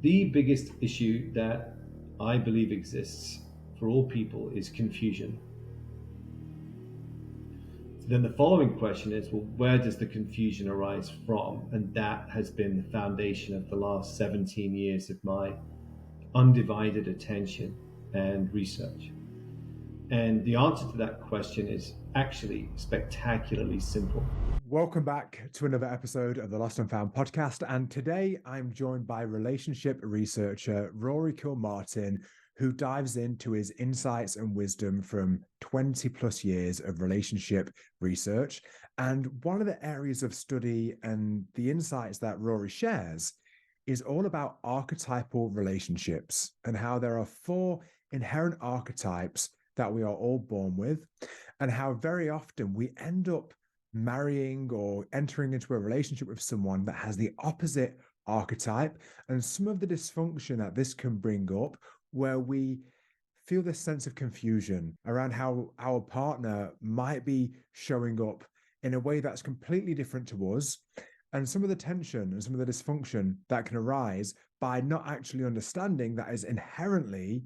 The biggest issue that I believe exists for all people is confusion. So then the following question is, well, where does the confusion arise from? And that has been the foundation of the last 17 years of my undivided attention and research. And the answer to that question is actually spectacularly simple. Welcome back to another episode of the Lost and Found podcast. And today I'm joined by relationship researcher Rory Kilmartin, who dives into his insights and wisdom from 20 plus years of relationship research. And one of the areas of study and the insights that Rory shares is all about archetypal relationships and how there are four inherent archetypes that we are all born with, and how very often we end up marrying or entering into a relationship with someone that has the opposite archetype, and some of the dysfunction that this can bring up, where we feel this sense of confusion around how our partner might be showing up in a way that's completely different to us, and some of the tension and some of the dysfunction that can arise by not actually understanding that is inherently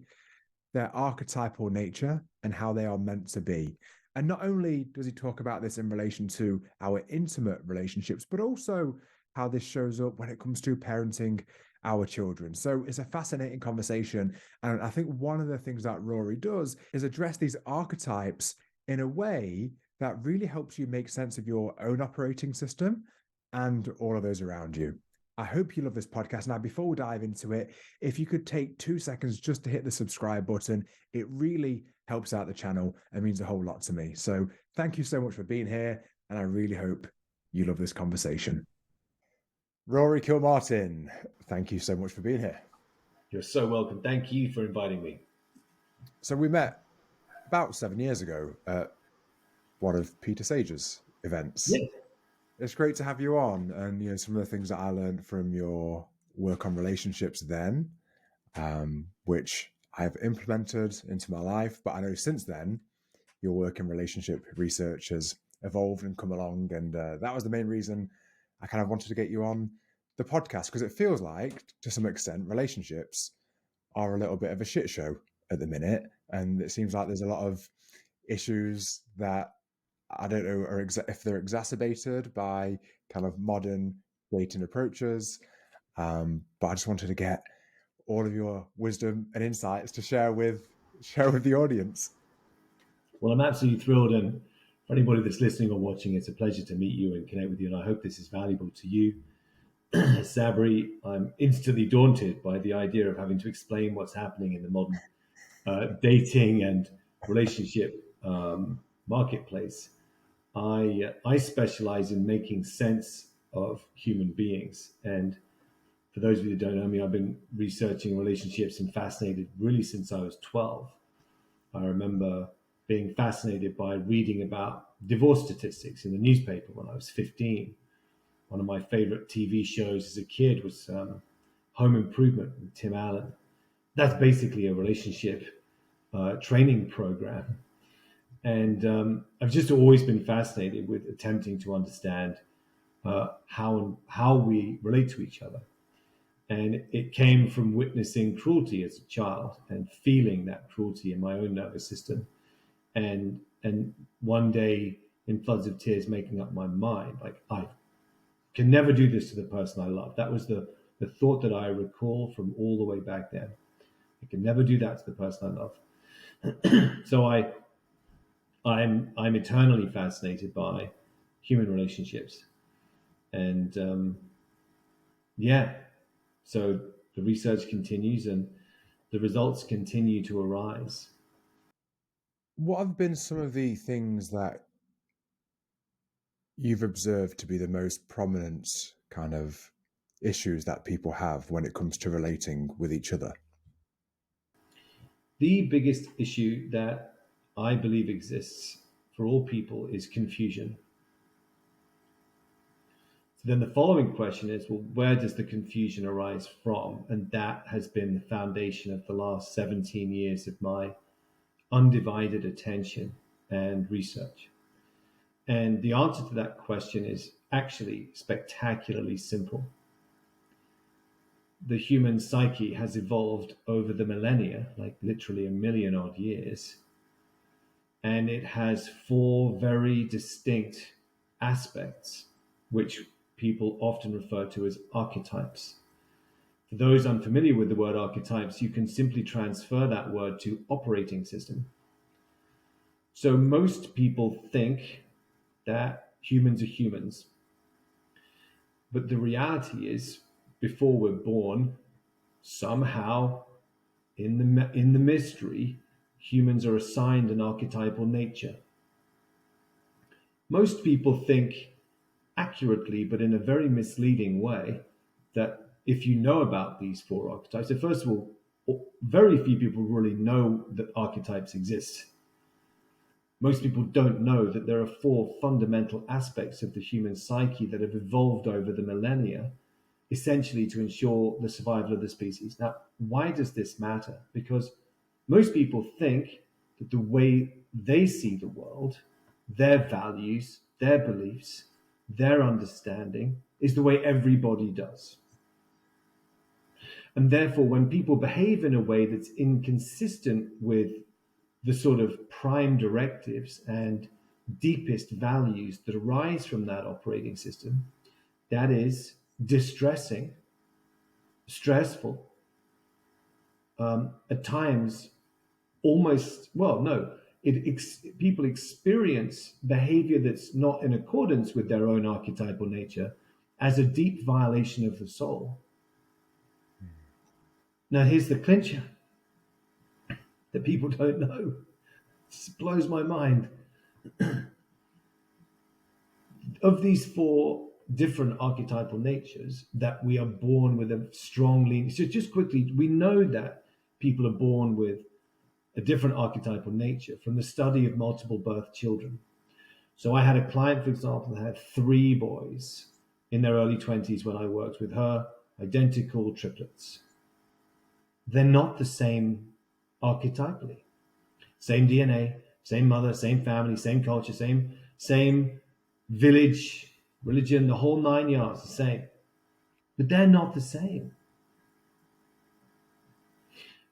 their archetypal nature and how they are meant to be. And not only does he talk about this in relation to our intimate relationships, but also how this shows up when it comes to parenting our children. So it's a fascinating conversation. And I think one of the things that Rory does is address these archetypes in a way that really helps you make sense of your own operating system and all of those around you. I hope you love this podcast. Now, before we dive into it, if you could take 2 seconds just to hit the subscribe button, it really helps out the channel and means a whole lot to me. So thank you so much for being here, and I really hope you love this conversation. Rory Kilmartin, thank you so much for being here. You're so welcome. Thank you for inviting me. So we met about 7 years ago at one of Peter Sage's events. Yeah. It's great to have you on, and some of the things that I learned from your work on relationships then, which I've implemented into my life. But I know since then, your work in relationship research has evolved and come along, and that was the main reason I kind of wanted to get you on the podcast, because it feels like, to some extent, relationships are a little bit of a shit show at the minute, and it seems like there's a lot of issues that I don't know if they're exacerbated by kind of modern dating approaches. But I just wanted to get all of your wisdom and insights to share with the audience. Well, I'm absolutely thrilled. And for anybody that's listening or watching, it's a pleasure to meet you and connect with you. And I hope this is valuable to you. Sabri, I'm instantly daunted by the idea of having to explain what's happening in the modern dating and relationship marketplace. I specialize in making sense of human beings. And for those of you that don't know me, I've been researching relationships and fascinated really since I was 12. I remember being fascinated by reading about divorce statistics in the newspaper when I was 15. One of my favorite TV shows as a kid was Home Improvement with Tim Allen. That's basically a relationship training program. And I've just always been fascinated with attempting to understand how we relate to each other. And it came from witnessing cruelty as a child and feeling that cruelty in my own nervous system. And one day, in floods of tears, making up my mind, like, I can never do this to the person I love. That was the thought that I recall from all the way back then. I can never do that to the person I love. So I'm eternally fascinated by human relationships, and yeah, so the research continues and the results continue to arise. What have been some of the things that you've observed to be the most prominent kind of issues that people have when it comes to relating with each other? The biggest issue that I believe exists for all people is confusion. So then the following question is, well, where does the confusion arise from? And that has been the foundation of the last 17 years of my undivided attention and research. And the answer to that question is actually spectacularly simple. the human psyche has evolved over the millennia, like literally a million odd years, and it has four very distinct aspects, which people often refer to as archetypes. For those unfamiliar with the word archetypes, you can simply transfer that word to operating system. So most people think that humans are humans. But the reality is, before we're born, somehow in the mystery, humans are assigned an archetypal nature. Most people think accurately, but in a very misleading way, that if you know about these four archetypes, so first of all, very few people really know that archetypes exist. Most people don't know that there are four fundamental aspects of the human psyche that have evolved over the millennia, essentially to ensure the survival of the species. Now, why does this matter? Because most people think that the way they see the world, their values, their beliefs, their understanding is the way everybody does. And therefore, when people behave in a way that's inconsistent with the sort of prime directives and deepest values that arise from that operating system, that is distressing, stressful, at times almost, well, no, people experience behavior that's not in accordance with their own archetypal nature as a deep violation of the soul. Now, here's the clincher that people don't know. This blows my mind. Of these four different archetypal natures that we are born with a strong lean. So just quickly, we know that people are born with a different archetypal nature from the study of multiple birth children. So I had a client, for example, that had three boys in their early 20s when I worked with her, identical triplets. They're not the same archetypally. Same DNA, same mother, same family, same culture, same village, religion, the whole nine yards, the same. But they're not the same.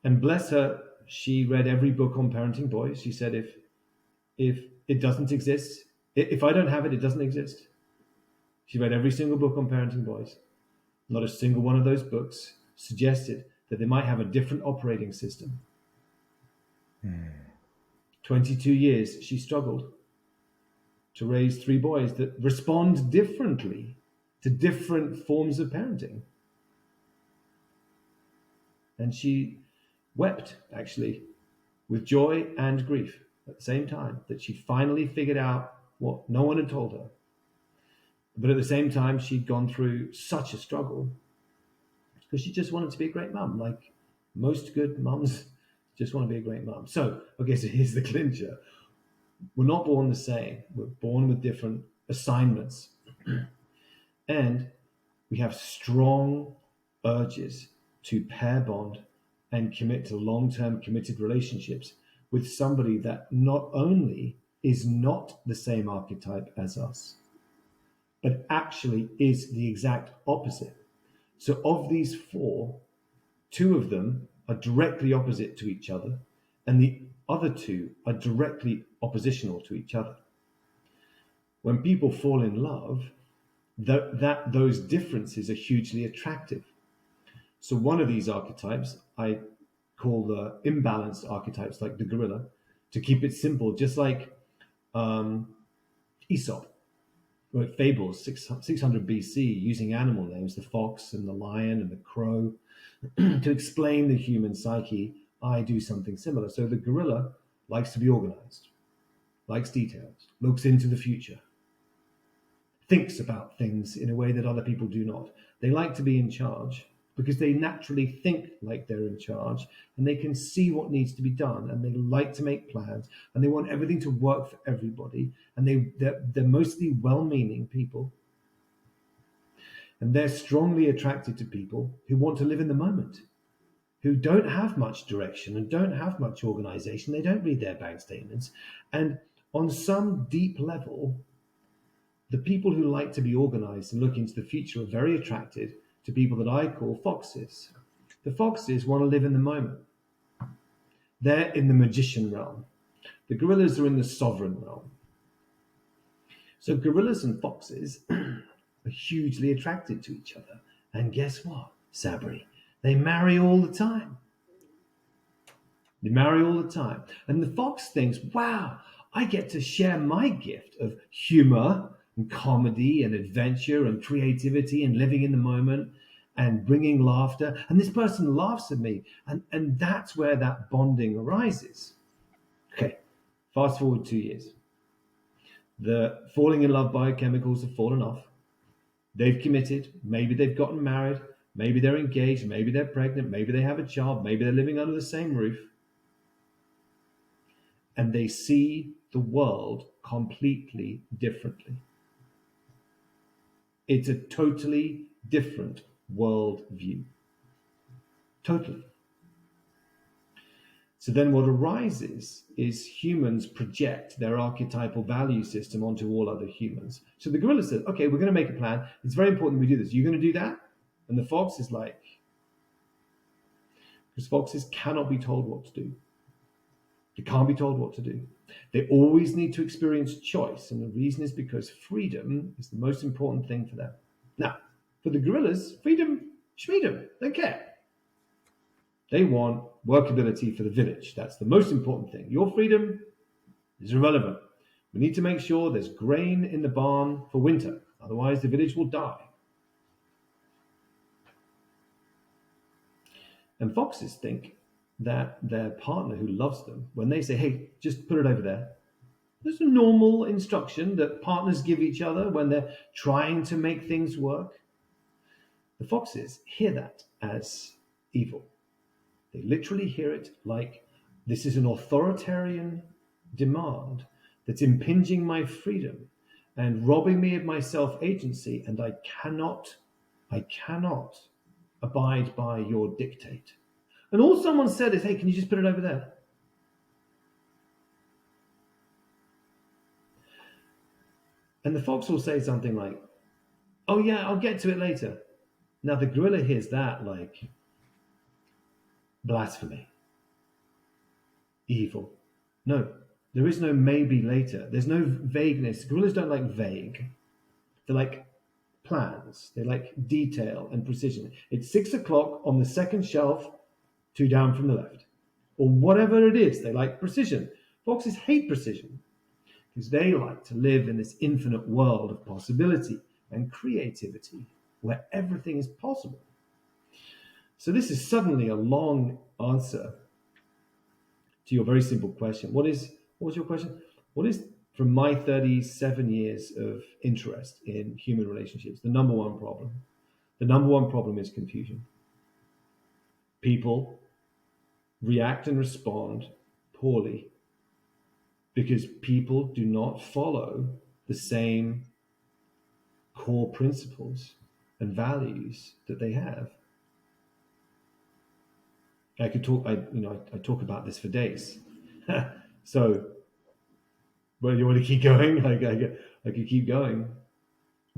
And bless her, she read every book on parenting boys. She said, if it doesn't exist, if I don't have it, it doesn't exist. She read every single book on parenting boys. Not a single one of those books suggested that they might have a different operating system. 22 years, she struggled to raise three boys that respond differently to different forms of parenting. And she wept, actually, with joy and grief at the same time, that she finally figured out what no one had told her. But at the same time, she'd gone through such a struggle because she just wanted to be a great mum. Like most good mums just want to be a great mum. So, okay, so here's the clincher. We're not born the same. We're born with different assignments. And we have strong urges to pair bond and commit to long-term committed relationships with somebody that not only is not the same archetype as us, but actually is the exact opposite. So of these four, two of them are directly opposite to each other, and the other two are directly oppositional to each other. When people fall in love, those differences are hugely attractive. So one of these archetypes I call the imbalanced archetypes, like the gorilla, to keep it simple, just like Aesop wrote fables 600 BC using animal names, the fox and the lion and the crow, to explain the human psyche. I do something similar. So the gorilla likes to be organized, likes details, looks into the future, thinks about things in a way that other people do not. They like to be in charge because they naturally think like they're in charge, and they can see what needs to be done, and they like to make plans, and they want everything to work for everybody, and they're mostly well-meaning people, and they're strongly attracted to people who want to live in the moment, who don't have much direction and don't have much organization. They don't read their bank statements, and on some deep level, the people who like to be organized and look into the future are very attracted to people that I call foxes. The foxes want to live in the moment. They're in the magician realm. The gorillas are in the sovereign realm. So gorillas and foxes are hugely attracted to each other. And guess what, Sabri? They marry all the time. They marry all the time. And the fox thinks, wow, I get to share my gift of humor and comedy and adventure and creativity and living in the moment and bringing laughter. And this person laughs at me. And that's where that bonding arises. Okay, fast forward 2 years. The falling in love biochemicals have fallen off. They've committed. Maybe they've gotten married. Maybe they're engaged. Maybe they're pregnant. Maybe they have a child. Maybe they're living under the same roof. And they see the world completely differently. It's a totally different world view. Totally. So then what arises is humans project their archetypal value system onto all other humans. So the gorilla says, okay, we're going to make a plan. It's very important we do this. You're going to do that? And the fox is like, because foxes cannot be told what to do. They can't be told what to do. They always need to experience choice. And the reason is because freedom is the most important thing for them. Now, for the gorillas, freedom, schmeedom, they don't care. They want workability for the village. That's the most important thing. Your freedom is irrelevant. We need to make sure there's grain in the barn for winter. Otherwise, the village will die. And foxes think that their partner who loves them, when they say, hey, just put it over there, there's a normal instruction that partners give each other when they're trying to make things work. The foxes hear that as evil. They literally hear it like this is an authoritarian demand that's impinging my freedom and robbing me of my self-agency, and I cannot abide by your dictate. And all someone said is, hey, can you just put it over there? And the fox will say something like, oh yeah, I'll get to it later. Now the gorilla hears that like blasphemy, evil. No, there is no maybe later. There's no vagueness. Gorillas don't like vague. They like plans. They like detail and precision. It's 6 o'clock on the second shelf, 2 down from the left. Or whatever it is, they like precision. Foxes hate precision because they like to live in this infinite world of possibility and creativity where everything is possible. So this is suddenly a long answer to your very simple question. What was your question? What is, from my 37 years of interest in human relationships, the number one problem? The number one problem is confusion. People react and respond poorly because people do not follow the same core principles and values that they have. I could talk. I talk about this for days. So, well, you want to keep going? I could keep going.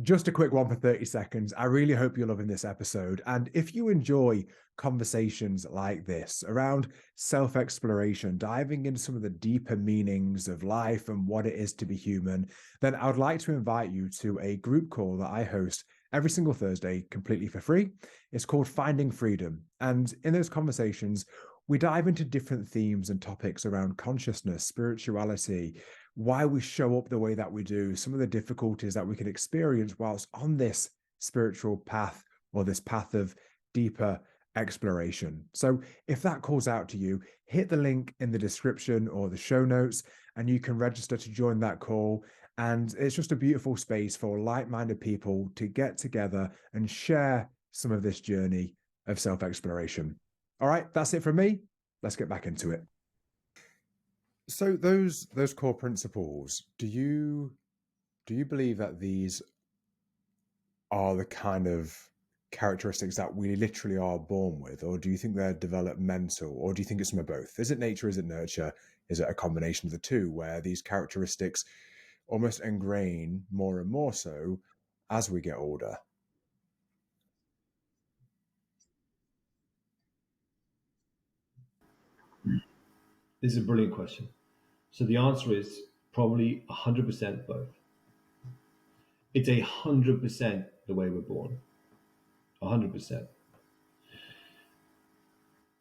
Just a quick one for 30 seconds. I really hope you're loving this episode. And if you enjoy conversations like this around self-exploration, diving into some of the deeper meanings of life and what it is to be human, then I would like to invite you to a group call that I host every single Thursday completely for free. It's called Finding Freedom. And in those conversations, we dive into different themes and topics around consciousness, spirituality, why we show up the way that we do, some of the difficulties that we can experience whilst on this spiritual path or this path of deeper exploration. So if that calls out to you, hit the link in the description or the show notes and you can register to join that call. And it's just a beautiful space for like-minded people to get together and share some of this journey of self-exploration. All right, that's it from me. Let's get back into it. So those core principles, do you believe that these are the kind of characteristics that we literally are born with, or do you think they're developmental, or do you think it's some of both? Is it nature? Is it nurture? Is it a combination of the two, where these characteristics almost ingrain more and more so as we get older? This is a brilliant question. So the answer is probably 100% both. It's 100% the way we're born. 100%.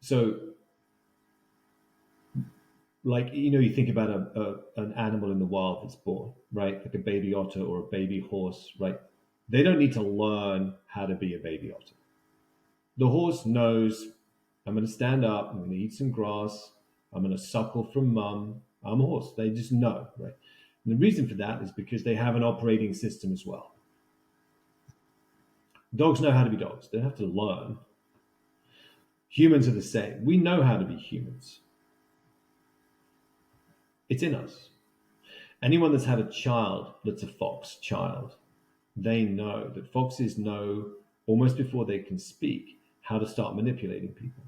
So, like, you think about an animal in the wild that's born, right? Like a baby otter or a baby horse, right? They don't need to learn how to be a baby otter. The horse knows, I'm going to stand up, I'm going to eat some grass, I'm going to suckle from mum. I'm a horse. They just know, right? And the reason for that is because they have an operating system as well. Dogs know how to be dogs. They don't have to learn. Humans are the same. We know how to be humans. It's in us. Anyone that's had a child that's a fox child, they know that foxes know almost before they can speak how to start manipulating people.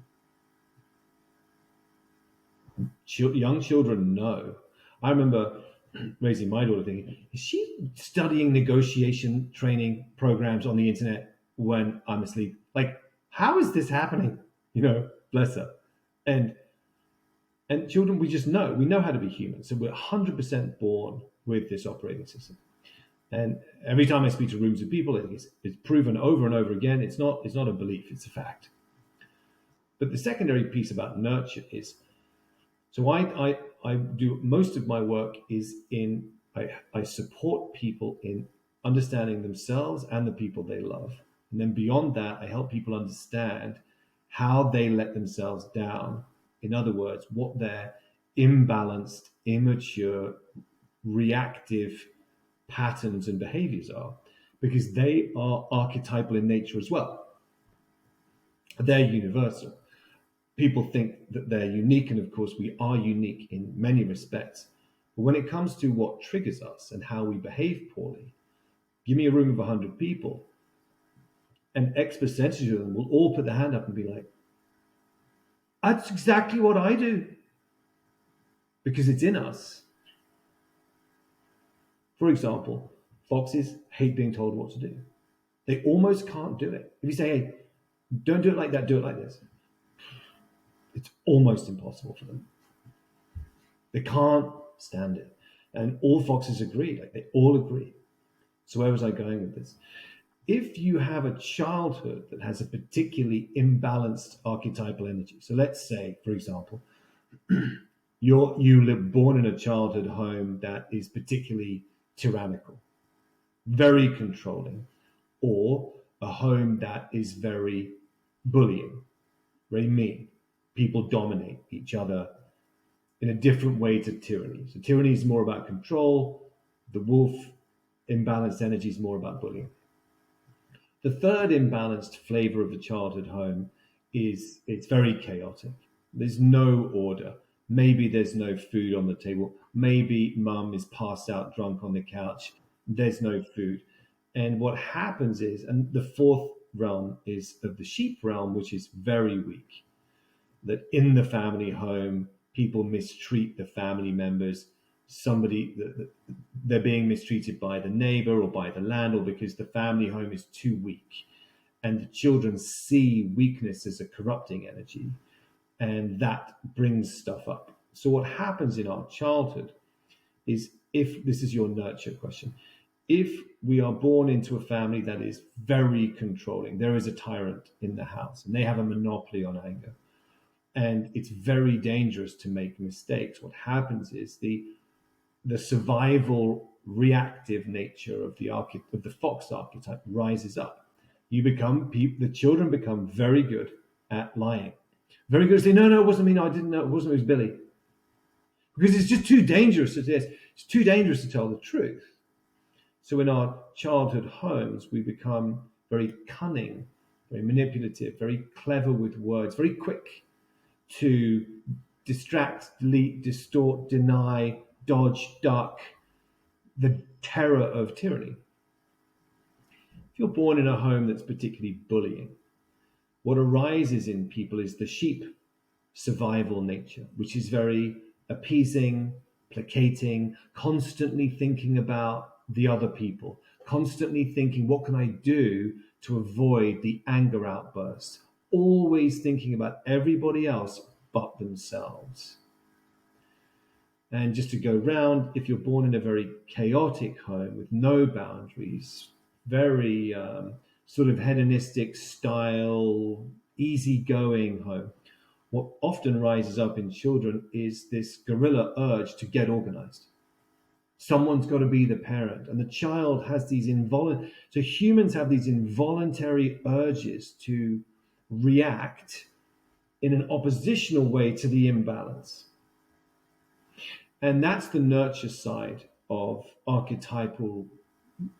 Young children know. I remember raising my daughter thinking, is she studying negotiation training programs on the internet when I'm asleep? Like, how is this happening? Bless her. And children, we just know. We know how to be human. So we're 100% born with this operating system. And every time I speak to rooms of people, it's proven over and over again. It's not a belief, it's a fact. But the secondary piece about nurture is, so I do most of my work is I support people in understanding themselves and the people they love. And then beyond that, I help people understand how they let themselves down. In other words, what their imbalanced, immature, reactive patterns and behaviors are, because they are archetypal in nature as well. They're universal. People think that they're unique, and of course we are unique in many respects. But when it comes to what triggers us and how we behave poorly, give me a room of 100 people, and X percentage of them will all put their hand up and be like, that's exactly what I do. Because it's in us. For example, foxes hate being told what to do. They almost can't do it. If you say, hey, don't do it like that, do it like this, it's almost impossible for them. They can't stand it. And all foxes agree, like they all agree. So where was I going with this? If you have a childhood that has a particularly imbalanced archetypal energy, so let's say, for example, you live born in a childhood home that is particularly tyrannical, very controlling, or a home that is very bullying, very mean. People dominate each other in a different way to tyranny. So tyranny is more about control. The wolf imbalanced energy is more about bullying. The third imbalanced flavor of the childhood home is it's very chaotic. There's no order. Maybe there's no food on the table. Maybe mum is passed out drunk on the couch. There's no food. And what happens is, and the fourth realm is of the sheep realm, which is very weak, that in the family home, people mistreat the family members. They're being mistreated by the neighbor or by the landlord because the family home is too weak. And the children see weakness as a corrupting energy, and that brings stuff up. So what happens in our childhood is, if this is your nurture question, if we are born into a family that is very controlling, there is a tyrant in the house and they have a monopoly on anger, and it's very dangerous to make mistakes. What happens is the survival reactive nature of the fox archetype rises up. The children become very good at lying. Very good at saying, no, it wasn't me, no, I didn't know, it wasn't, it was Billy. Because it's just too dangerous. It's too dangerous to tell the truth. So in our childhood homes, we become very cunning, very manipulative, very clever with words, very quick to distract, delete, distort, deny, dodge, duck, the terror of tyranny. If you're born in a home that's particularly bullying, what arises in people is the sheep survival nature, which is very appeasing, placating, constantly thinking about the other people, constantly thinking, what can I do to avoid the anger outbursts? Always thinking about everybody else but themselves. And just to go round, if you're born in a very chaotic home with no boundaries, very sort of hedonistic style, easygoing home, what often rises up in children is this guerrilla urge to get organized. Someone's got to be the parent, and the child has these involuntary. So humans have these involuntary urges to react in an oppositional way to the imbalance. And that's the nurture side of archetypal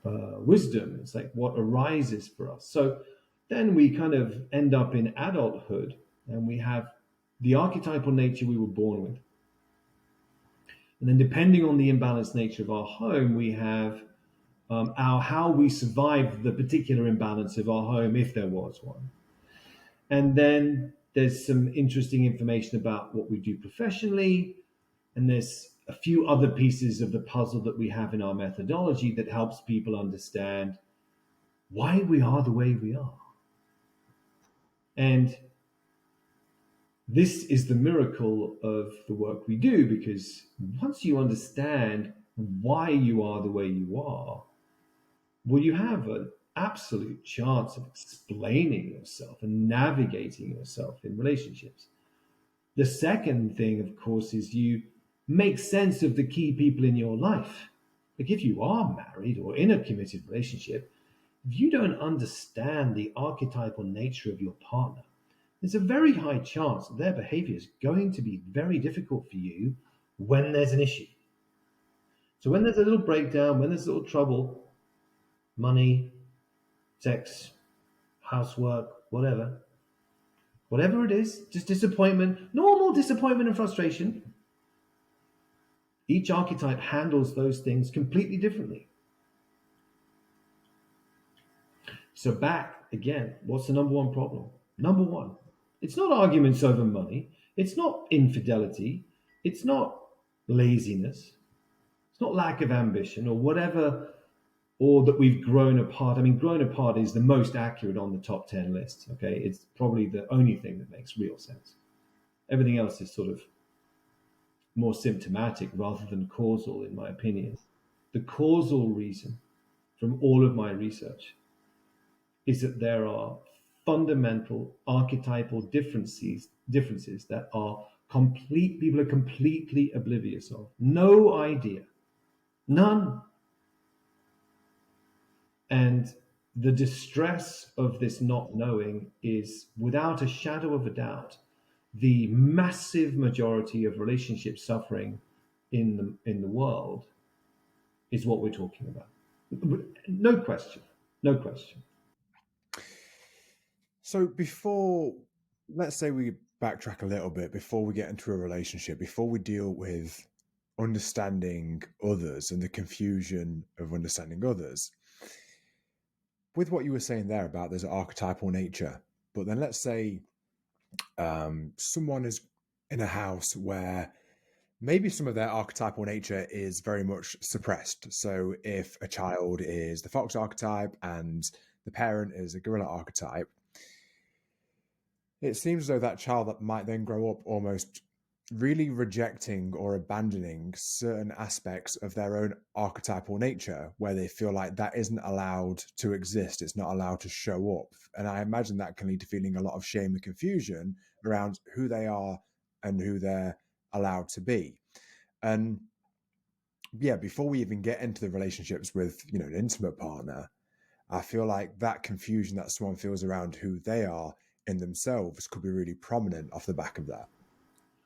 wisdom. It's like what arises for us. So then we kind of end up in adulthood and we have the archetypal nature we were born with. And then depending on the imbalanced nature of our home, we have our how we survived the particular imbalance of our home, if there was one. And then there's some interesting information about what we do professionally. And there's a few other pieces of the puzzle that we have in our methodology that helps people understand why we are the way we are. And this is the miracle of the work we do, because once you understand why you are the way you are, well, you have an absolute chance of explaining yourself and navigating yourself in relationships. The second thing, of course, is you make sense of the key people in your life. Like if you are married or in a committed relationship, if you don't understand the archetypal nature of your partner, there's a very high chance that their behavior is going to be very difficult for you when there's an issue. So when there's a little breakdown, when there's a little trouble, money, sex, housework, whatever it is, just disappointment, normal disappointment and frustration, each archetype handles those things completely differently. So back again, what's the number one problem? Number one, it's not arguments over money. It's not infidelity. It's not laziness. It's not lack of ambition or whatever, or that we've grown apart. I mean, grown apart is the most accurate on the top 10 list. Okay. It's probably the only thing that makes real sense. Everything else is sort of more symptomatic rather than causal, in my opinion. The causal reason from all of my research is that there are fundamental archetypal differences that are people are completely oblivious of. No idea. None. And the distress of this not knowing is, without a shadow of a doubt, the massive majority of relationship suffering in the world is what we're talking about. No question. No question. So let's say we backtrack a little bit before we get into a relationship, before we deal with understanding others and the confusion of understanding others. With what you were saying there about there's an archetypal nature, but then let's say someone is in a house where maybe some of their archetypal nature is very much suppressed. So if a child is the fox archetype and the parent is a gorilla archetype, it seems as though that child that might then grow up almost really rejecting or abandoning certain aspects of their own archetypal nature, where they feel like that isn't allowed to exist, it's not allowed to show up. And I imagine that can lead to feeling a lot of shame and confusion around who they are and who they're allowed to be. And yeah, before we even get into the relationships with, an intimate partner, I feel like that confusion that someone feels around who they are in themselves could be really prominent off the back of that.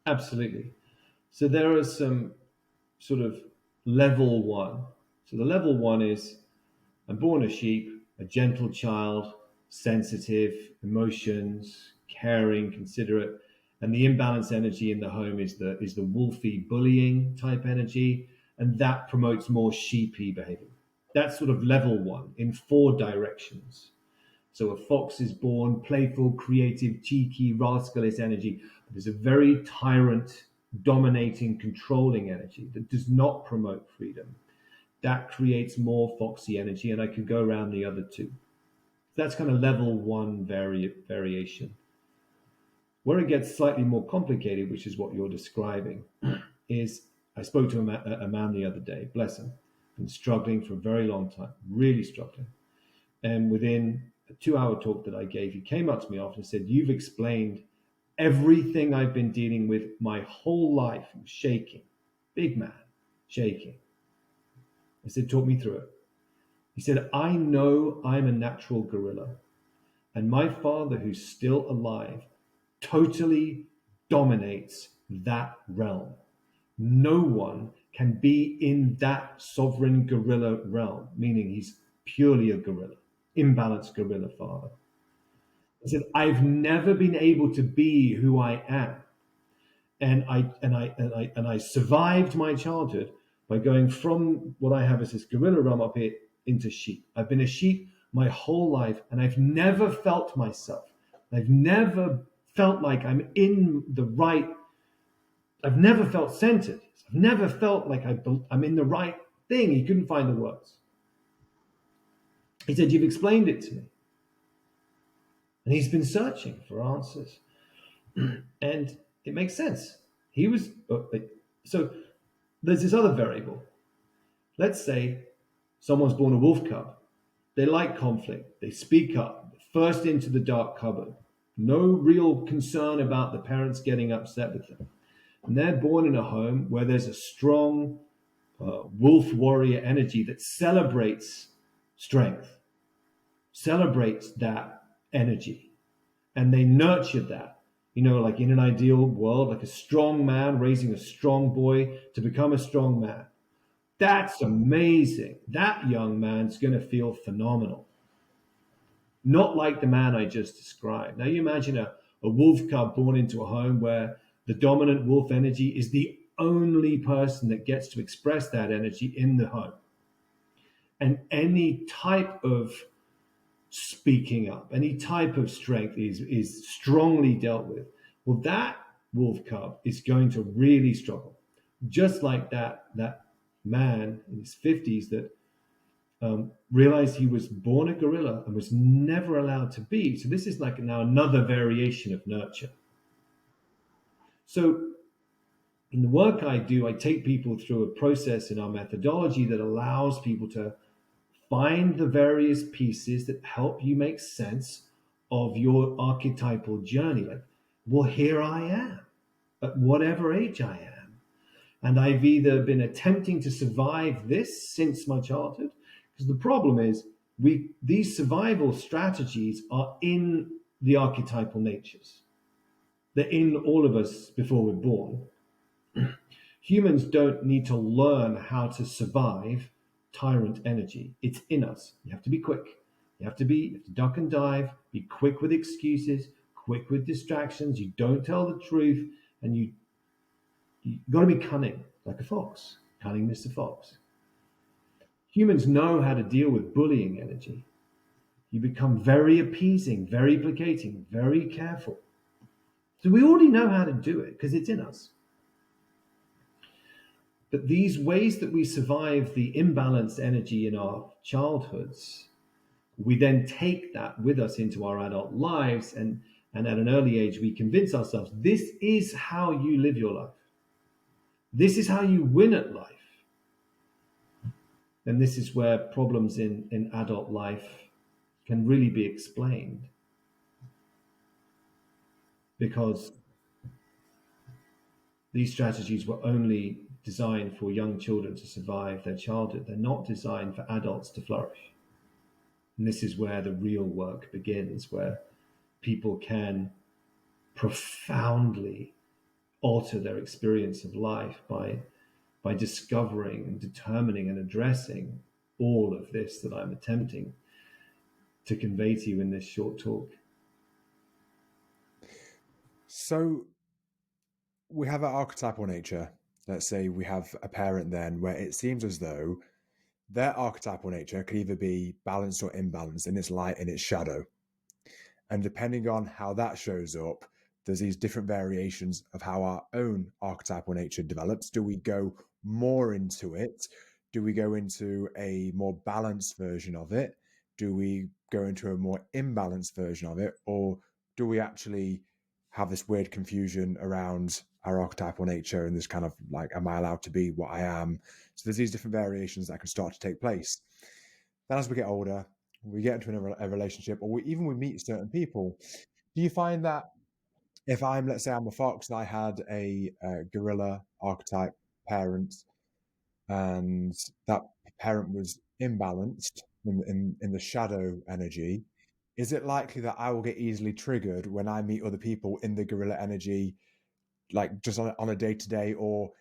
Absolutely. So there are some sort of level one. So the level one is, I'm born a sheep, a gentle child, sensitive, emotions, caring, considerate, and the imbalanced energy in the home is the wolfy bullying type energy, and that promotes more sheepy behavior. That's sort of level one in 4 directions. So a fox is born playful, creative, cheeky, rascalist energy. But there's a very tyrant, dominating, controlling energy that does not promote freedom. That creates more foxy energy, and I could go around the other 2. That's kind of level 1 variation. Where it gets slightly more complicated, which is what you're describing, is I spoke to a man the other day, bless him, been struggling for a very long time, really struggling. And within a 2 hour talk that I gave, he came up to me after and said, "You've explained everything I've been dealing with my whole life." He was shaking, big man, shaking. I said, "Talk me through it." He said, "I know I'm a natural gorilla, and my father, who's still alive, totally dominates that realm. No one can be in that sovereign gorilla realm," meaning he's purely a gorilla, imbalanced gorilla father. I said, "I've never been able to be who I am. And I survived my childhood by going from what I have as this gorilla realm up here into sheep. I've been a sheep my whole life, and I've never felt myself. I've never felt like I'm in the right. I've never felt centered. I've never felt like I'm in the right thing." He couldn't find the words. He said, "You've explained it to me." And he's been searching for answers. And it makes sense. He was, so there's this other variable. Let's say someone's born a wolf cub. They like conflict. They speak up, first into the dark cupboard. No real concern about the parents getting upset with them. And they're born in a home where there's a strong wolf warrior energy that celebrates strength, celebrates that energy, and they nurture that. Like in an ideal world, like a strong man raising a strong boy to become a strong man. That's amazing. That young man's going to feel phenomenal. Not like the man I just described. Now, you imagine a wolf cub born into a home where the dominant wolf energy is the only person that gets to express that energy in the home. And any type of speaking up, any type of strength is strongly dealt with. Well, that wolf cub is going to really struggle. Just like that man in his 50s that realized he was born a gorilla and was never allowed to be. So this is like now another variation of nurture. So in the work I do, I take people through a process in our methodology that allows people to find the various pieces that help you make sense of your archetypal journey. Like, well, here I am at whatever age I am. And I've either been attempting to survive this since my childhood, because the problem is these survival strategies are in the archetypal natures. They're in all of us before we're born. Humans don't need to learn how to survive tyrant energy. It's in us. You have to be quick. You have to duck and dive, be quick with excuses, quick with distractions. You don't tell the truth, and you got to be cunning, like a fox. Cunning Mr. Fox. Humans know how to deal with bullying energy. You become very appeasing, very placating, very careful. So we already know how to do it because it's in us. But these ways that we survive the imbalanced energy in our childhoods, we then take that with us into our adult lives, and at an early age, we convince ourselves this is how you live your life. This is how you win at life. And this is where problems in adult life can really be explained. Because these strategies were only designed for young children to survive their childhood. They're not designed for adults to flourish. And this is where the real work begins, where people can profoundly alter their experience of life by discovering and determining and addressing all of this that I'm attempting to convey to you in this short talk. So we have an archetypal nature. Let's say we have a parent then where it seems as though their archetypal nature could either be balanced or imbalanced in its light and its shadow. And depending on how that shows up, there's these different variations of how our own archetypal nature develops. Do we go more into it? Do we go into a more balanced version of it? Do we go into a more imbalanced version of it? Or do we actually have this weird confusion around our archetypal nature and this kind of like, am I allowed to be what I am? So there's these different variations that can start to take place. Then as we get older, we get into a relationship, or we meet certain people. Do you find that if let's say I'm a fox and I had a gorilla archetype parent, and that parent was imbalanced in the shadow energy, is it likely that I will get easily triggered when I meet other people in the gorilla energy, like just on a day-to-day or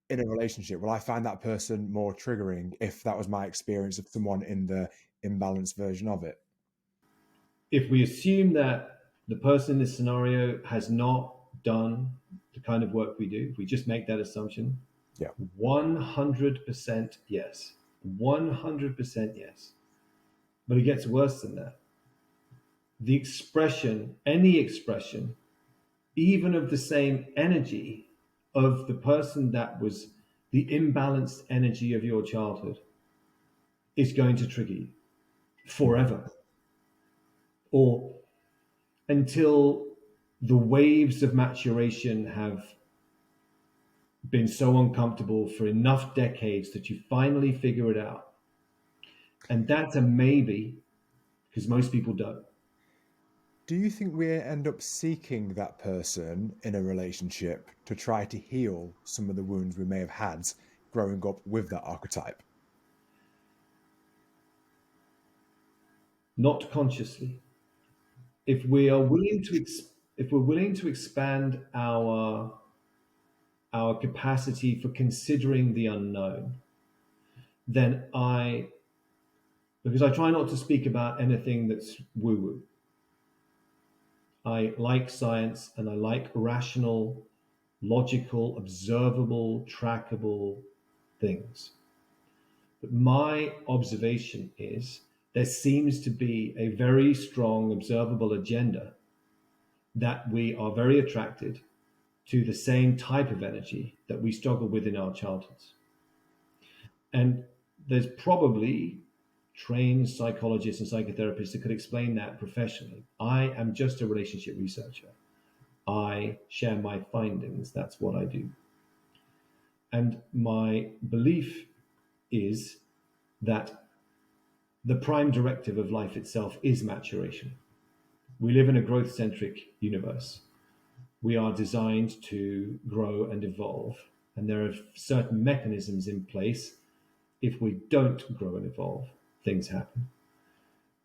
in a relationship? Will I find that person more triggering if that was my experience of someone in the imbalanced version of it? If we assume that the person in this scenario has not done the kind of work we do, if we just make that assumption, Yeah. 100% yes. 100% yes. But it gets worse than that. The expression, any expression, even of the same energy of the person that was the imbalanced energy of your childhood, is going to trigger you forever. Or until the waves of maturation have been so uncomfortable for enough decades that you finally figure it out. And that's a maybe, because most people don't. Do you think we end up seeking that person in a relationship to try to heal some of the wounds we may have had growing up with that archetype? Not consciously. If we are willing to, if we're willing to expand our capacity for considering the unknown, then because I try not to speak about anything that's woo woo. I like science and I like rational, logical, observable, trackable things. But my observation is there seems to be a very strong observable agenda that we are very attracted to the same type of energy that we struggle with in our childhoods. And there's probably trained psychologists and psychotherapists that could explain that professionally. I am just a relationship researcher. I share my findings. That's what I do. And my belief is that the prime directive of life itself is maturation. We live in a growth centric universe. We are designed to grow and evolve. And there are certain mechanisms in place. If we don't grow and evolve, things happen.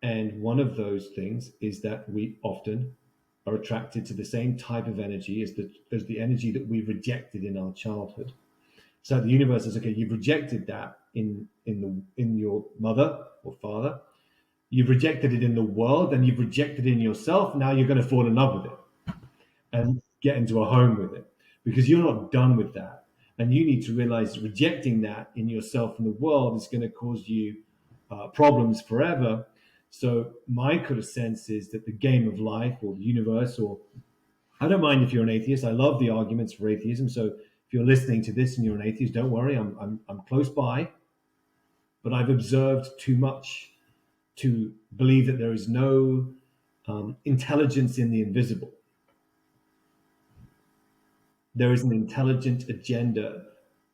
And one of those things is that we often are attracted to the same type of energy as the energy that we rejected in our childhood. So the universe is, okay, you've rejected that in your mother or father. You've rejected it in the world, and you've rejected it in yourself. Now you're going to fall in love with it and get into a home with it, because you're not done with that. And you need to realize rejecting that in yourself and the world is going to cause you problems forever. So my kind of sense is that the game of life or the universe, or I don't mind if you're an atheist. I love the arguments for atheism. So if you're listening to this and you're an atheist, don't worry. I'm close by, but I've observed too much to believe that there is no intelligence in the invisible. There is an intelligent agenda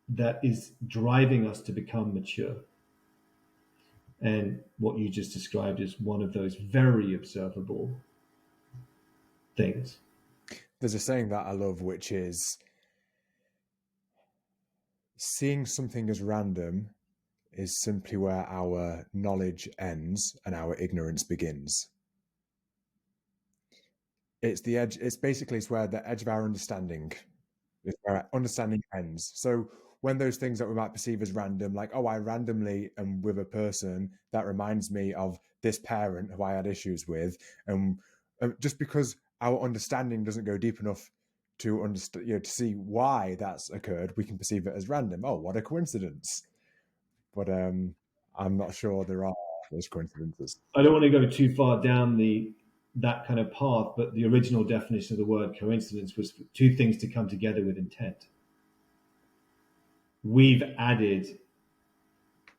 that is driving us to become mature. And what you just described is one of those very observable things. There's a saying that I love, which is seeing something as random is simply where our knowledge ends and our ignorance begins. It's the edge. It's where the edge of our understanding, it's where our understanding ends. So when those things that we might perceive as random, like, oh, I randomly am with a person that reminds me of this parent who I had issues with, and just because our understanding doesn't go deep enough to understand, to see why that's occurred, we can perceive it as random. Oh, what a coincidence! But I'm not sure there are those coincidences. I don't want to go too far down that kind of path, but the original definition of the word coincidence was for two things to come together with intent. We've added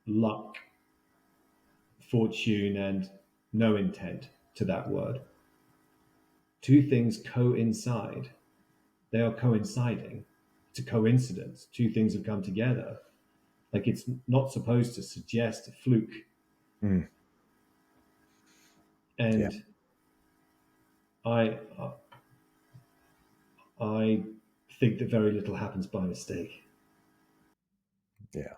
luck, fortune, and no intent to that word. two things coincide. They are coinciding. It's a coincidence. Two things have come together. Like, it's not supposed to suggest a fluke. Mm. Yeah. And I I think that very little happens by mistake. Yeah.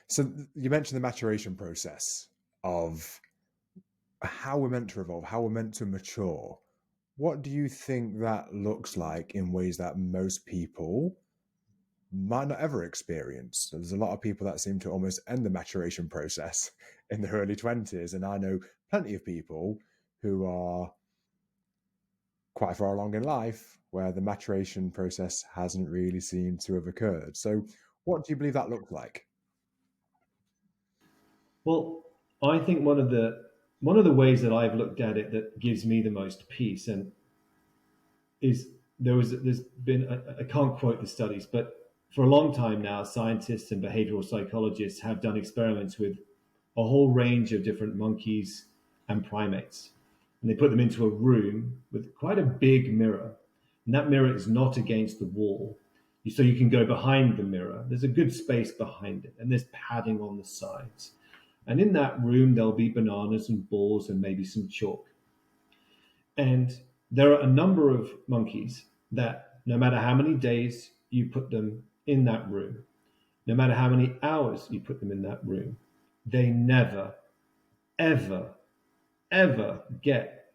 So you mentioned the maturation process of how we're meant to evolve, how we're meant to mature. What do you think that looks like in ways that most people might not ever experience? So there's a lot of people that seem to almost end the maturation process in their early 20s. And I know plenty of people who are quite far along in life where the maturation process hasn't really seemed to have occurred. So what do you believe that looks like? Well, I think one of the ways that I've looked at it that gives me the most peace and is there's been I can't quote the studies, but for a long time now, scientists and behavioral psychologists have done experiments with a whole range of different monkeys and primates, and they put them into a room with quite a big mirror, and that mirror is not against the wall, so you can go behind the mirror. There's a good space behind it, and there's padding on the sides. And in that room, there'll be bananas and balls and maybe some chalk. And there are a number of monkeys that, no matter how many days you put them in that room, no matter how many hours you put them in that room, they never, ever, ever get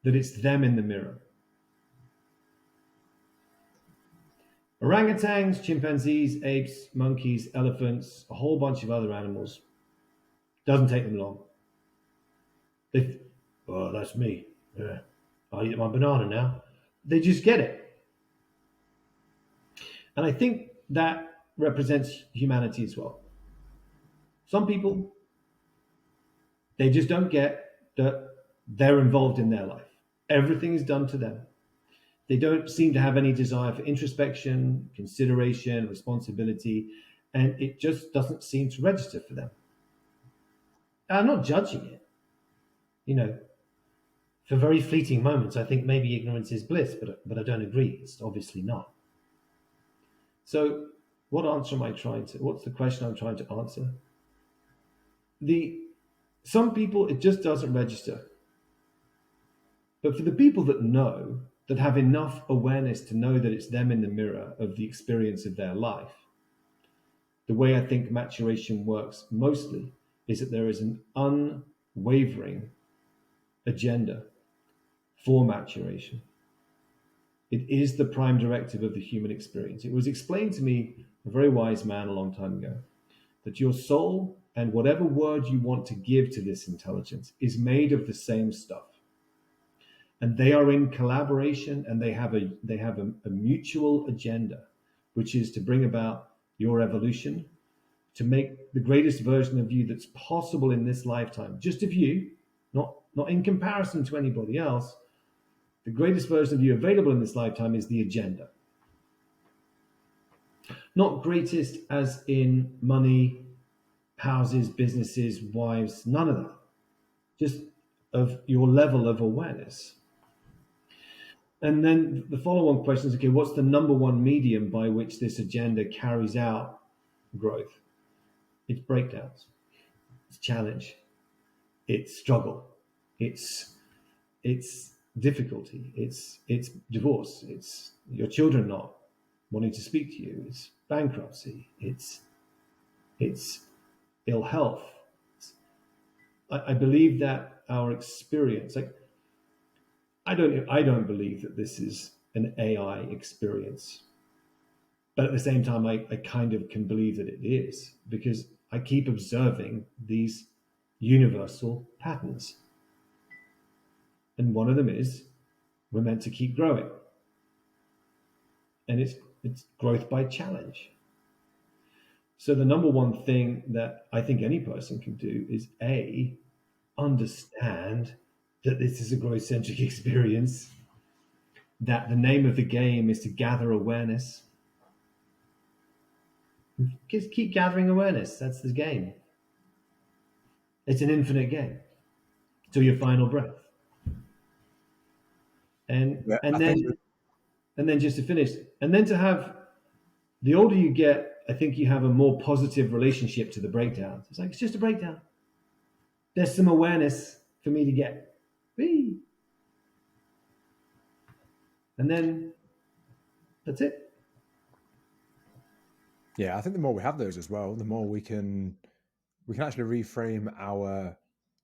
that it's them in the mirror. Orangutans, chimpanzees, apes, monkeys, elephants, a whole bunch of other animals, doesn't take them long. Oh, that's me. Yeah. I'll eat my banana now. They just get it. And I think that represents humanity as well. Some people, they just don't get that they're involved in their life. Everything is done to them. They don't seem to have any desire for introspection, consideration, responsibility, and it just doesn't seem to register for them. I'm not judging it. You know, for very fleeting moments, I think maybe ignorance is bliss, but I don't agree. It's obviously not. So, what's the question I'm trying to answer? Some people, it just doesn't register. But for the people that know, that have enough awareness to know that it's them in the mirror of the experience of their life, the way I think maturation works mostly is that there is an unwavering agenda for maturation. It is the prime directive of the human experience. It was explained to me, a very wise man a long time ago, that your soul and whatever word you want to give to this intelligence is made of the same stuff. And they are in collaboration, and they have a mutual agenda, which is to bring about your evolution, to make the greatest version of you that's possible in this lifetime, just of you, not in comparison to anybody else. The greatest version of you available in this lifetime is the agenda. Not greatest as in money, houses, businesses, wives, none of that. Just of your level of awareness. And then the follow-on question is, okay, what's the number one medium by which this agenda carries out growth? It's breakdowns, it's challenge, it's struggle, it's difficulty, it's divorce, it's your children not wanting to speak to you, it's bankruptcy, it's ill health. I believe that our experience, like, I don't believe that this is an AI experience. But at the same time, I kind of can believe that it is, because I keep observing these universal patterns. And one of them is we're meant to keep growing. And it's growth by challenge. So the number one thing that I think any person can do is understand that this is a growth centric experience, that the name of the game is to gather awareness. Just keep gathering awareness. That's the game. It's an infinite game till your final breath. And Yeah, and I think then and then just to finish, and then to have the older you get, I think you have a more positive relationship to the breakdowns. It's like it's just a breakdown. There's some awareness for me to get. Whee! And then that's it. yeah, I think the more we have those as well, the more we can actually reframe our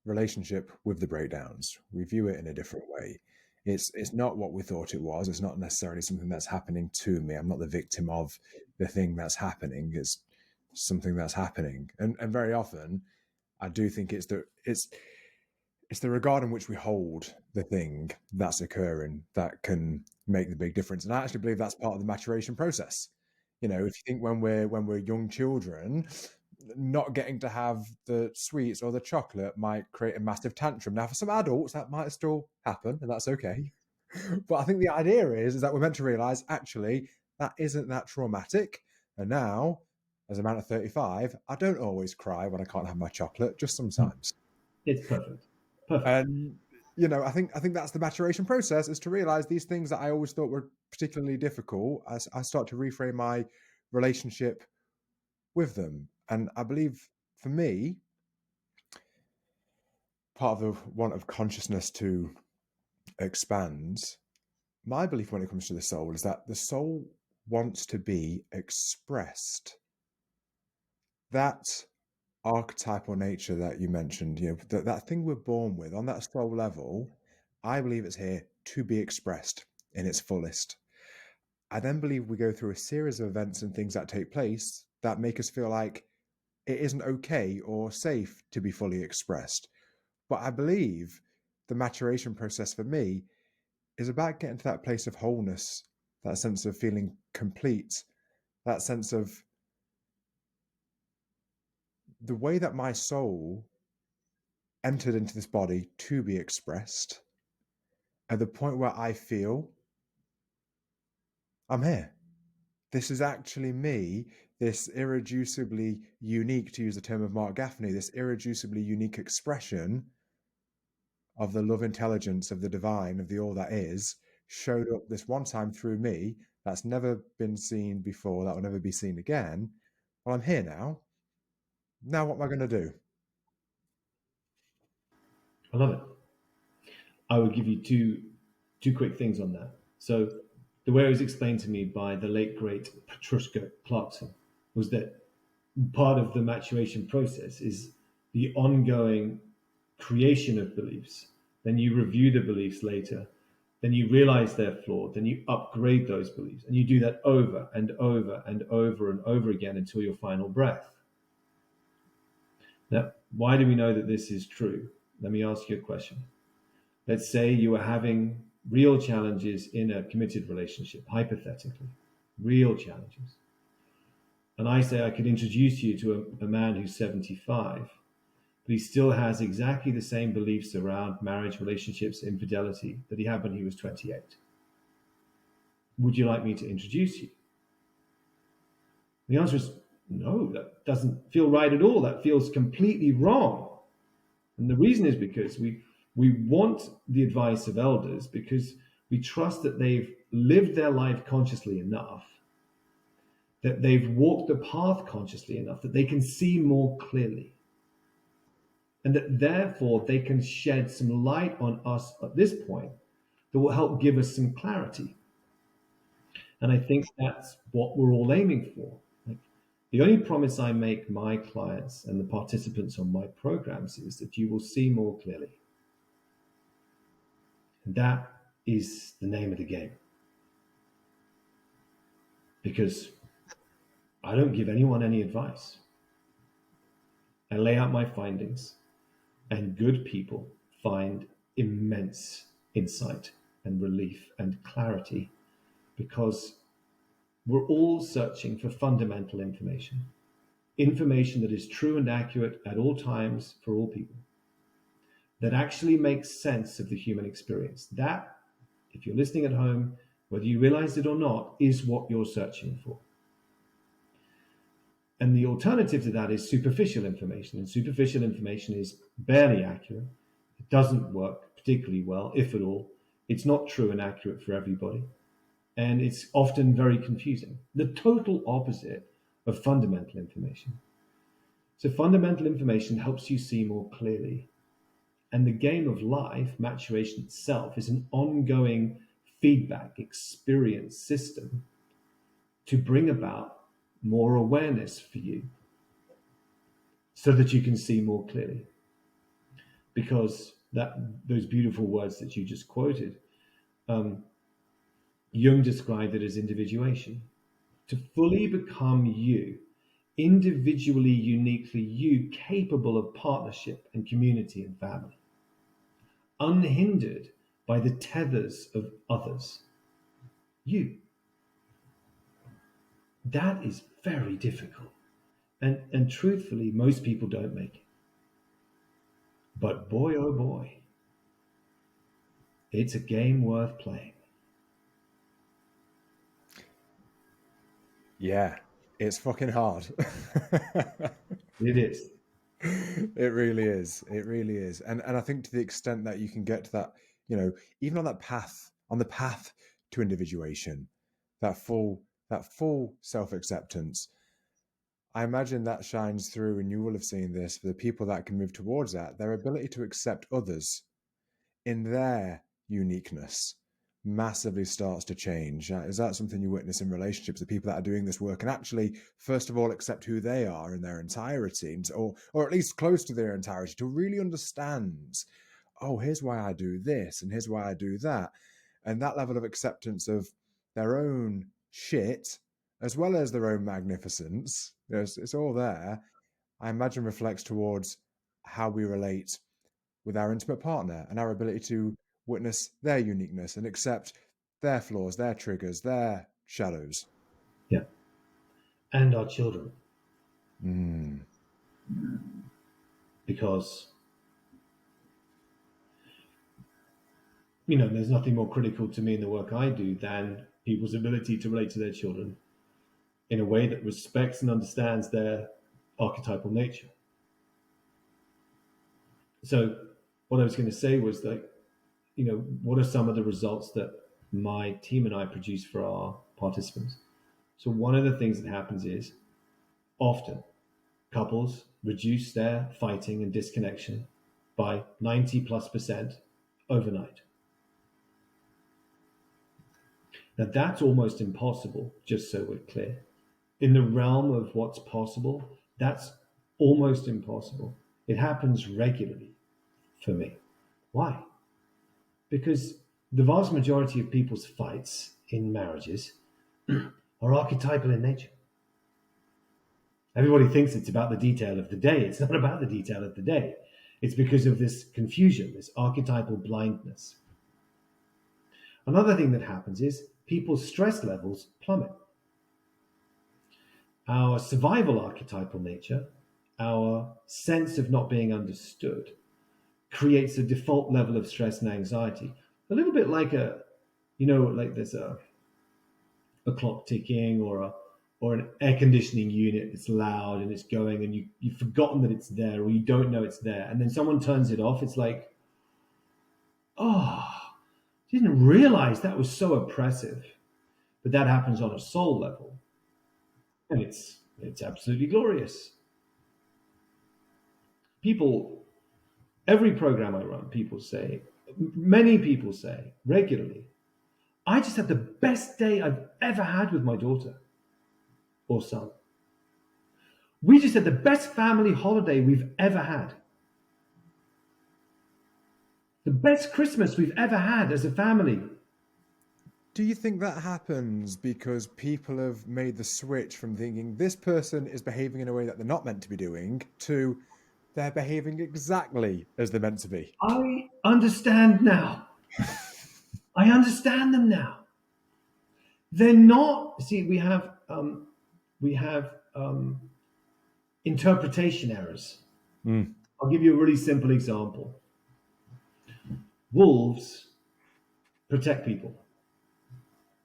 relationship with the breakdowns. We view it in a different way. It's not what we thought it was. It's not necessarily something that's happening to me. I'm not the victim of the thing that's happening. It's something that's happening. And very often I do think it's the regard in which we hold the thing that's occurring that can make the big difference. And I actually believe that's part of the maturation process. You know, if you think when we're young children, not getting to have the sweets or the chocolate might create a massive tantrum. Now, for some adults, that might still happen, and that's okay. But I think the idea is that we're meant to realize actually that isn't that traumatic. And now, as a man of 35, I don't always cry when I can't have my chocolate, just sometimes. It's perfect. Perfect. And you know, I think that's the maturation process, is to realize these things that I always thought were particularly difficult. As I start to reframe my relationship with them, and I believe for me, part of the want of consciousness to expand, my belief when it comes to the soul is that the soul wants to be expressed. That archetypal nature that you mentioned, you know, that thing we're born with on that soul level, I believe it's here to be expressed in its fullest. I then believe we go through a series of events and things that take place that make us feel like it isn't okay or safe to be fully expressed. But I believe the maturation process for me is about getting to that place of wholeness, that sense of feeling complete, that sense of the way that my soul entered into this body to be expressed, at the point where I feel I'm here. This is actually me, this irreducibly unique, to use the term of Mark Gaffney, this irreducibly unique expression of the love intelligence of the divine, of the all that is, showed up this one time through me that's never been seen before, that will never be seen again. Well, I'm here now. Now, what am I going to do? I love it. I would give you two quick things on that. So the way it was explained to me by the late great Petrushka Clarkson was that part of the maturation process is the ongoing creation of beliefs. Then you review the beliefs later. Then you realize they're flawed. Then you upgrade those beliefs. And you do that over and over and over and over again until your final breath. Now, why do we know that this is true? Let me ask you a question. Let's say you are having real challenges in a committed relationship, hypothetically, real challenges. And I say I could introduce you to a man who's 75, but he still has exactly the same beliefs around marriage, relationships, infidelity that he had when he was 28. Would you like me to introduce you? The answer is no, that doesn't feel right at all. That feels completely wrong. And the reason is because we want the advice of elders because we trust that they've lived their life consciously enough, that they've walked the path consciously enough, that they can see more clearly. And that therefore they can shed some light on us at this point that will help give us some clarity. And I think that's what we're all aiming for. Like, the only promise I make my clients and the participants on my programs is that you will see more clearly. And that is the name of the game. Because I don't give anyone any advice. I lay out my findings, and good people find immense insight and relief and clarity because we're all searching for fundamental information, information that is true and accurate at all times for all people, that actually makes sense of the human experience. That, if you're listening at home, whether you realize it or not, is what you're searching for. And the alternative to that is superficial information. And superficial information is barely accurate. It doesn't work particularly well, if at all. It's not true and accurate for everybody. And it's often very confusing. The total opposite of fundamental information. So, fundamental information helps you see more clearly. And the game of life, maturation itself, is an ongoing feedback experience system to bring about more awareness for you so that you can see more clearly. Because those beautiful words that you just quoted, Jung described it as individuation. To fully become you, individually, uniquely you, capable of partnership and community and family, unhindered by the tethers of others. You. That is very difficult. And truthfully, most people don't make it. But boy, oh boy, it's a game worth playing. Yeah, it's fucking hard. It is. It really is. It really is. And I think to the extent that you can get to that, you know, even on that path, on the path to individuation, that full self-acceptance, I imagine that shines through, and you will have seen this for the people that can move towards that, their ability to accept others in their uniqueness massively starts to change. Is that something you witness in relationships, the people that are doing this work and actually, first of all, accept who they are in their entirety, or at least close to their entirety, to really understand, oh, here's why I do this and here's why I do that. And that level of acceptance of their own shit, as well as their own magnificence, it's all there, I imagine reflects towards how we relate with our intimate partner and our ability to witness their uniqueness and accept their flaws, their triggers, their shadows. Yeah. And our children. Mm. Because, you know, there's nothing more critical to me in the work I do than people's ability to relate to their children in a way that respects and understands their archetypal nature. So, what I was going to say was that, you know, what are some of the results that my team and I produce for our participants? So, one of the things that happens is often couples reduce their fighting and disconnection by 90+% overnight. Now, that's almost impossible, just so we're clear. In the realm of what's possible, that's almost impossible. It happens regularly for me. Why? Because the vast majority of people's fights in marriages are archetypal in nature. Everybody thinks it's about the detail of the day. It's not about the detail of the day. It's because of this confusion, this archetypal blindness. Another thing that happens is people's stress levels plummet. Our survival archetypal nature, our sense of not being understood, creates a default level of stress and anxiety. A little bit like like there's a clock ticking or an air conditioning unit that's loud and it's going and you've forgotten that it's there or you don't know it's there. And then someone turns it off. It's like, oh, didn't realize that was so oppressive. But that happens on a soul level. And it's absolutely glorious. People, every program I run, many people say regularly, I just had the best day I've ever had with my daughter or son. We just had the best family holiday we've ever had. The best Christmas we've ever had as a family. Do you think that happens because people have made the switch from thinking this person is behaving in a way that they're not meant to be doing to they're behaving exactly as they're meant to be? I understand now. I understand them now. They're not. See, we have interpretation errors. Mm. I'll give you a really simple example. Wolves protect people.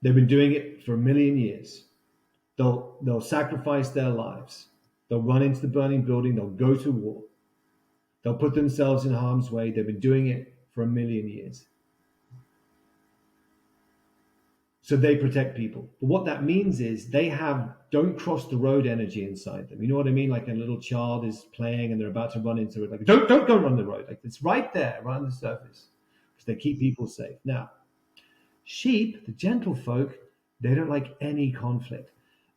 They've been doing it for 1,000,000 years. They'll sacrifice their lives. They'll run into the burning building. They'll go to war. They'll put themselves in harm's way. They've been doing it for 1,000,000 years. So they protect people. But what that means is they have don't cross the road energy inside them. You know what I mean? Like a little child is playing and they're about to run into it. Like don't go run the road. Like it's right there, right on the surface. Because they keep people safe. Now, sheep, the gentle folk, they don't like any conflict.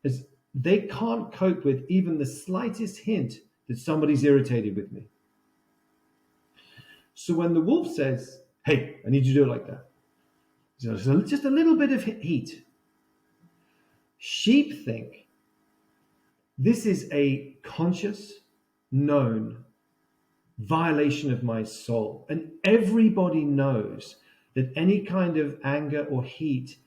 As they can't cope with even the slightest hint that somebody's irritated with me. So when the wolf says, "Hey, I need you to do it like that," just a little bit of heat. Sheep think this is a conscious, known violation of my soul. And everybody knows that any kind of anger or heat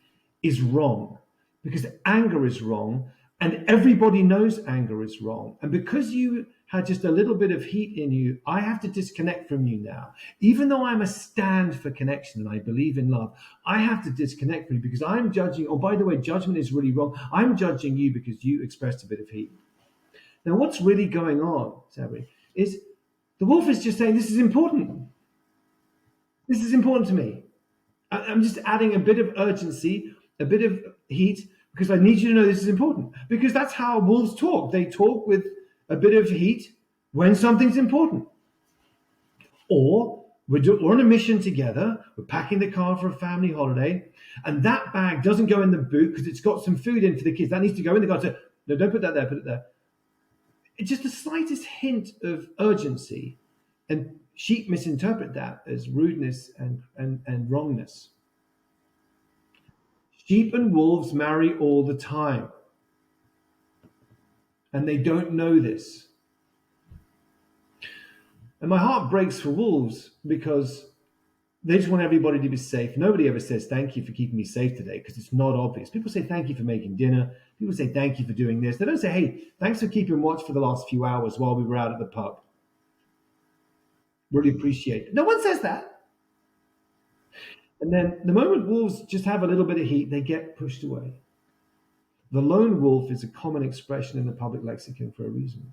is wrong because anger is wrong. And everybody knows anger is wrong. And because you had just a little bit of heat in you, I have to disconnect from you now. Even though I'm a stand for connection and I believe in love, I have to disconnect from you because I'm judging. Oh, by the way, judgment is really wrong. I'm judging you because you expressed a bit of heat. Now, what's really going on, Sabri, is the wolf is just saying, this is important. This is important to me. I'm just adding a bit of urgency, a bit of heat, because I need you to know this is important. Because that's how wolves talk. They talk with a bit of heat when something's important. Or we're on a mission together. We're packing the car for a family holiday. And that bag doesn't go in the boot because it's got some food in for the kids. That needs to go in the car. So, no, don't put that there, put it there. It's just the slightest hint of urgency. And sheep misinterpret that as rudeness and wrongness. Sheep and wolves marry all the time. And they don't know this. And my heart breaks for wolves because they just want everybody to be safe. Nobody ever says thank you for keeping me safe today because it's not obvious. People say thank you for making dinner. People say thank you for doing this. They don't say, hey, thanks for keeping watch for the last few hours while we were out at the pub. Really appreciate it. No one says that. And then the moment wolves just have a little bit of heat, they get pushed away. The lone wolf is a common expression in the public lexicon for a reason.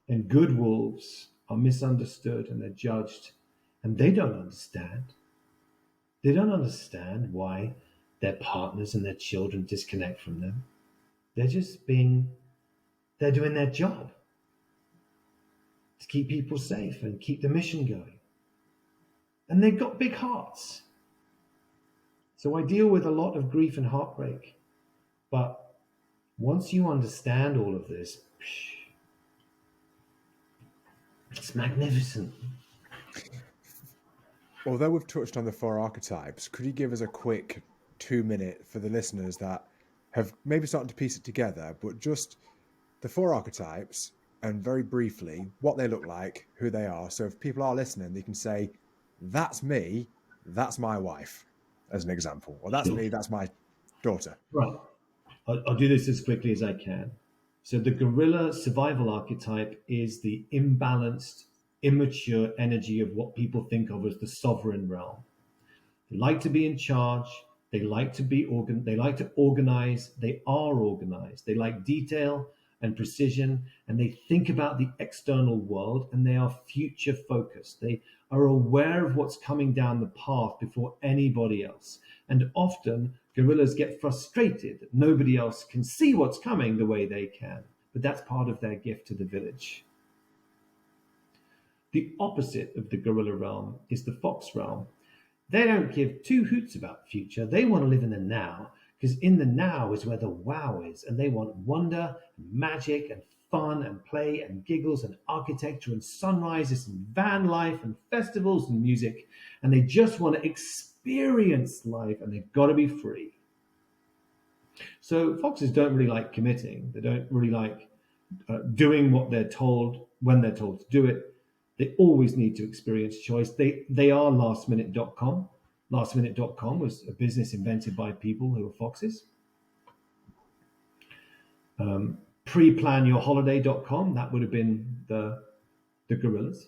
And good wolves are misunderstood and they're judged, and they don't understand. They don't understand why their partners and their children disconnect from them. They're doing their job to keep people safe and keep the mission going. And they've got big hearts. So I deal with a lot of grief and heartbreak. But once you understand all of this, it's magnificent. Although we've touched on the four archetypes, could you give us a quick 2-minute for the listeners that have maybe started to piece it together, but just the four archetypes and very briefly what they look like, who they are. So if people are listening, they can say, that's me, that's my wife, as an example. Or that's me, that's my daughter. Right. I'll do this as quickly as I can. So the gorilla survival archetype is the imbalanced, immature energy of what people think of as the sovereign realm. They like to be in charge. They like to be they like to organize. They are organized. They like detail and precision, and they think about the external world, and they are future focused. They are aware of what's coming down the path before anybody else. And often gorillas get frustrated that nobody else can see what's coming the way they can. But that's part of their gift to the village. The opposite of the gorilla realm is the fox realm. They don't give two hoots about the future. They want to live in the now, because in the now is where the wow is, and they want wonder and magic and fun and play and giggles and architecture and sunrises and van life and festivals and music, and they just want to experience life, and they've got to be free. So foxes don't really like committing. They don't really like doing what they're told when they're told to do it. They always need to experience choice. They are lastminute.com. Lastminute.com was a business invented by people who are foxes. Preplanyourholiday.com, that would have been the gorillas.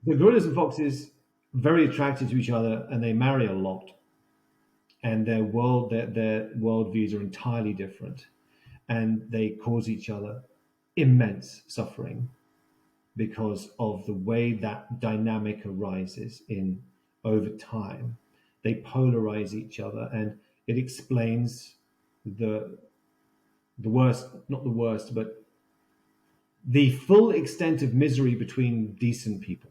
The gorillas and foxes are very attracted to each other, and they marry a lot. And their worldviews are entirely different, and they cause each other immense suffering because of the way that dynamic arises in over time. They polarize each other, and it explains the worst, not the worst, but the full extent of misery between decent people.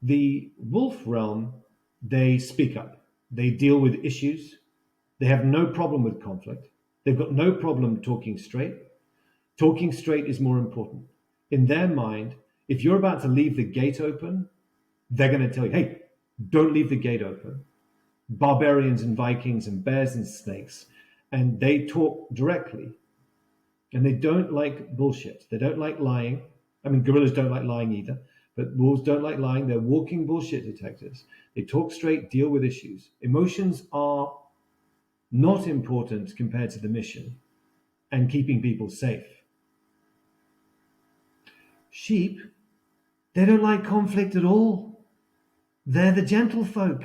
The wolf realm, they speak up, they deal with issues, they have no problem with conflict, they've got no problem talking straight. Talking straight is more important. In their mind, if you're about to leave the gate open, they're going to tell you, hey, don't leave the gate open. Barbarians and Vikings and bears and snakes. And they talk directly. And they don't like bullshit. They don't like lying. I mean, gorillas don't like lying either. But wolves don't like lying. They're walking bullshit detectors. They talk straight, deal with issues. Emotions are not important compared to the mission and keeping people safe. Sheep, they don't like conflict at all. They're the gentle folk.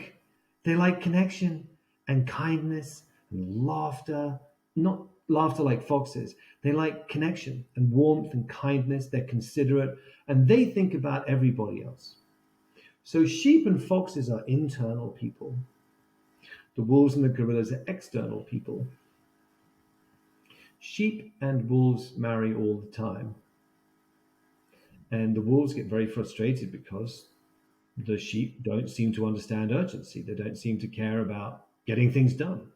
They like connection and kindness and laughter, not laughter like foxes. They like connection and warmth and kindness. They're considerate and they think about everybody else. So sheep and foxes are internal people. The wolves and the gorillas are external people. Sheep and wolves marry all the time. And the wolves get very frustrated because the sheep don't seem to understand urgency. They don't seem to care about getting things done.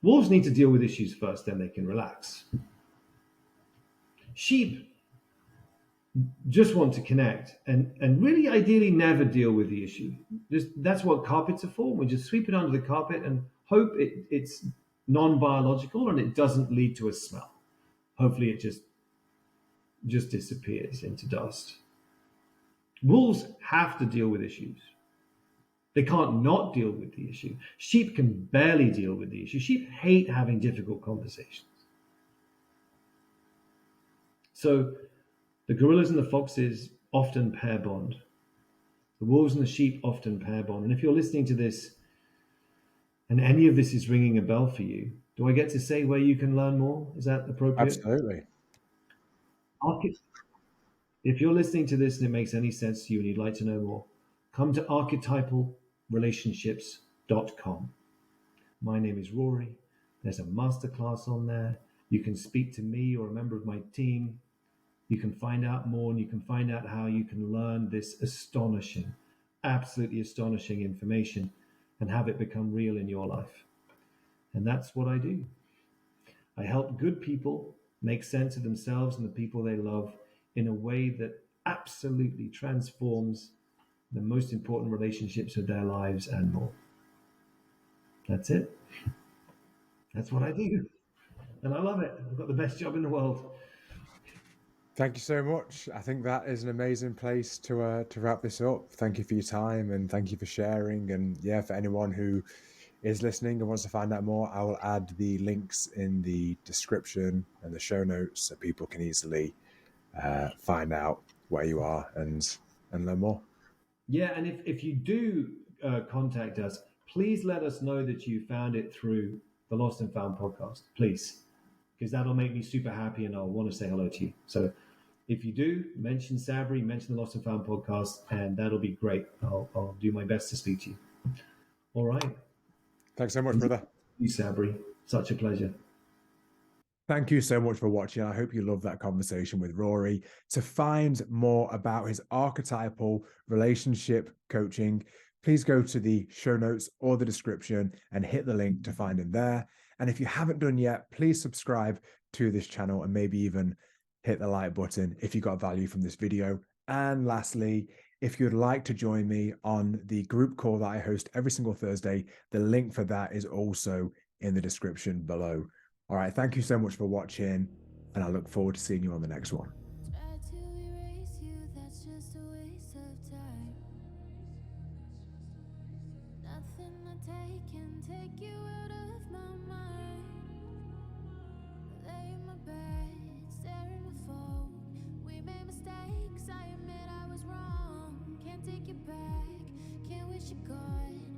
Wolves need to deal with issues first, then they can relax. Sheep just want to connect and really ideally never deal with the issue. That's what carpets are for. We just sweep it under the carpet and hope it's non-biological and it doesn't lead to a smell. Hopefully it just disappears into dust. Wolves have to deal with issues. They can't not deal with the issue. Sheep can barely deal with the issue. Sheep hate having difficult conversations. So the gorillas and the foxes often pair bond. The wolves and the sheep often pair bond. And if you're listening to this and any of this is ringing a bell for you, do I get to say where you can learn more? Is that appropriate? Absolutely. If you're listening to this and it makes any sense to you and you'd like to know more, come to archetypalrelationships.com. My name is Rory. There's a masterclass on there. You can speak to me or a member of my team. You can find out more and you can find out how you can learn this astonishing, absolutely astonishing information and have it become real in your life. And that's what I do. I help good people make sense of themselves and the people they love in a way that absolutely transforms the most important relationships of their lives and more. That's it. That's what I do. And I love it. I've got the best job in the world. Thank you so much. I think that is an amazing place to wrap this up. Thank you for your time and thank you for sharing. And yeah, for anyone who is listening and wants to find out more, I will add the links in the description and the show notes so people can easily find out where you are and learn more. Yeah, and if you do contact us, please let us know that you found it through the Lost and Found podcast, please, because that'll make me super happy and I'll want to say hello to you. So if you do, mention Sabri, mention the Lost and Found podcast, and that'll be great. I'll do my best to speak to you. All right. Thanks so much, brother. Thank you, Sabri. Such a pleasure. Thank you so much for watching. I hope you loved that conversation with Rory. To find more about his archetypal relationship coaching, please go to the show notes or the description and hit the link to find him there. And if you haven't done yet, please subscribe to this channel and maybe even hit the like button if you got value from this video. And lastly, if you'd like to join me on the group call that I host every single Thursday, the link for that is also in the description below. All right, thank you so much for watching, and I look forward to seeing you on the next one. Try to erase you, that's just a waste of time. Nothing I take can take you out of my mind. Lay in my bed, staring at phone. We made mistakes, I admit I was wrong. Can't take you back, can't wish you gone.